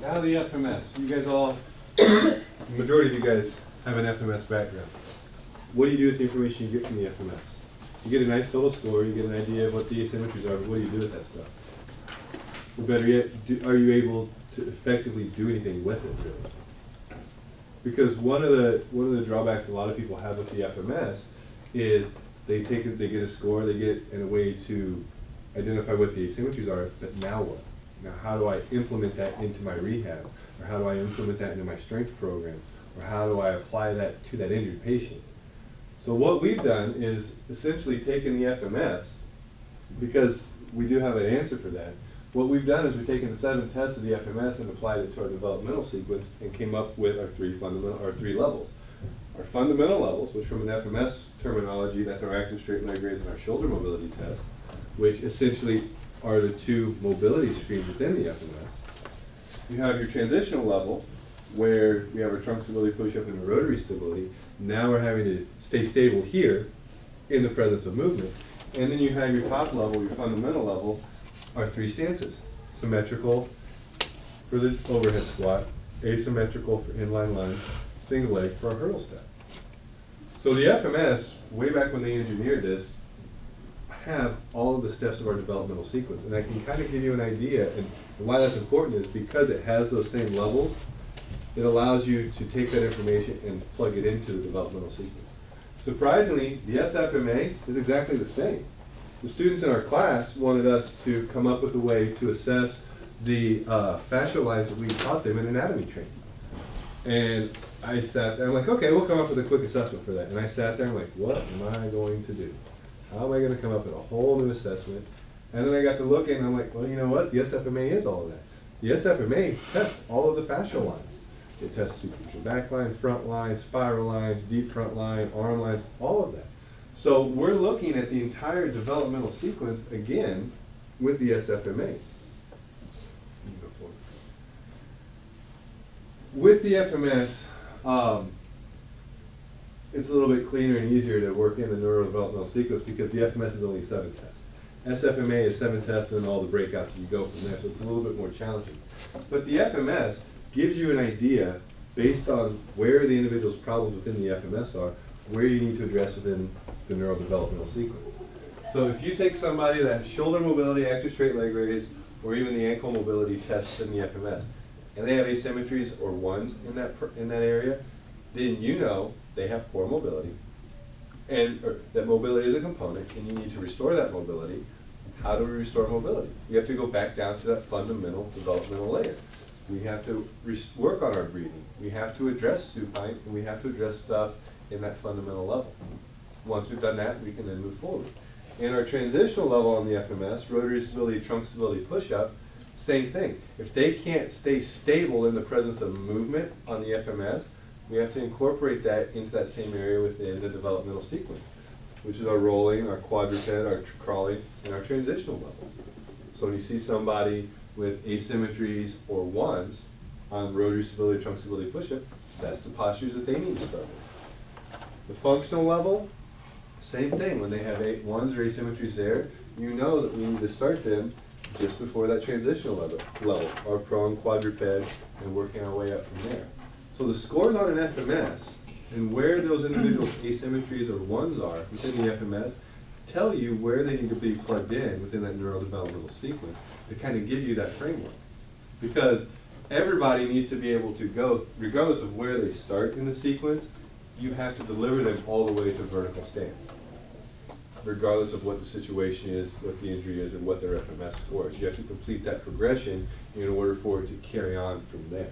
Now the FMS. You guys all, the majority of you guys have an FMS background. What do you do with the information you get from the FMS? You get a nice total score, you get an idea of what the asymmetries are, but what do you do with that stuff? Or better yet, are you able to effectively do anything with it, really? Because one of the drawbacks a lot of people have with the FMS is they get a score, they get in a way to identify what the asymmetries are, but now what? Now how do I implement that into my rehab? Or how do I implement that into my strength program? Or how do I apply that to that injured patient? So what we've done is essentially taken the FMS, because we do have an answer for that. What we've done is we've taken the 7 tests of the FMS and applied it to our developmental sequence and came up with our three levels. Our fundamental levels, which from an FMS terminology, that's our active straight leg raise and our shoulder mobility test, which essentially are the 2 mobility streams within the FMS. You have your transitional level, where we have our trunk stability push-up and the rotary stability. Now we're having to stay stable here in the presence of movement. And then you have your top level, your fundamental level, our 3 stances. Symmetrical for the overhead squat, asymmetrical for inline lunge, single leg for a hurdle step. So the FMS, way back when they engineered this, have all of the steps of our developmental sequence. And I can kind of give you an idea, and why that's important is because it has those same levels, it allows you to take that information and plug it into the developmental sequence. Surprisingly, the SFMA is exactly the same. The students in our class wanted us to come up with a way to assess the fascial lines that we taught them in anatomy training. And I sat there, I'm like, okay, we'll come up with a quick assessment for that. And I sat there, I'm like, what am I going to do? How am I going to come up with a whole new assessment? And then I got to looking, and I'm like, well, you know what? The SFMA is all of that. The SFMA tests all of the fascial lines. It tests superficial back line, front line, spiral lines, deep front line, arm lines, all of that. So we're looking at the entire developmental sequence again with the SFMA. With the FMS, it's a little bit cleaner and easier to work in the neurodevelopmental sequence because the FMS is only 7 tests. SFMA is 7 tests and then all the breakouts, and you go from there, so it's a little bit more challenging. But the FMS gives you an idea based on where the individual's problems within the FMS are, where you need to address within the neurodevelopmental sequence. So if you take somebody that has shoulder mobility, active straight leg raise, or even the ankle mobility tests in the FMS, and they have asymmetries or ones in that area, then you know they have poor mobility, and that mobility is a component, and you need to restore that mobility. How do we restore mobility? We have to go back down to that fundamental developmental layer. We have to work on our breathing. We have to address supine, and we have to address stuff in that fundamental level. Once we've done that, we can then move forward. In our transitional level on the FMS, rotary stability, trunk stability, push-up, same thing. If they can't stay stable in the presence of movement on the FMS, we have to incorporate that into that same area within the developmental sequence, which is our rolling, our quadruped, our crawling, and our transitional levels. So when you see somebody with asymmetries or ones on rotary stability, trunk stability, push-up, that's the postures that they need to start with. The functional level, same thing. When they have ones or asymmetries there, you know that we need to start them just before that transitional level, our prone, quadruped, and working our way up from there. So the scores on an FMS and where those individuals' asymmetries or ones are within the FMS tell you where they need to be plugged in within that neurodevelopmental sequence to kind of give you that framework. Because everybody needs to be able to go, regardless of where they start in the sequence, you have to deliver them all the way to vertical stance, regardless of what the situation is, what the injury is, and what their FMS score is. You have to complete that progression in order for it to carry on from there.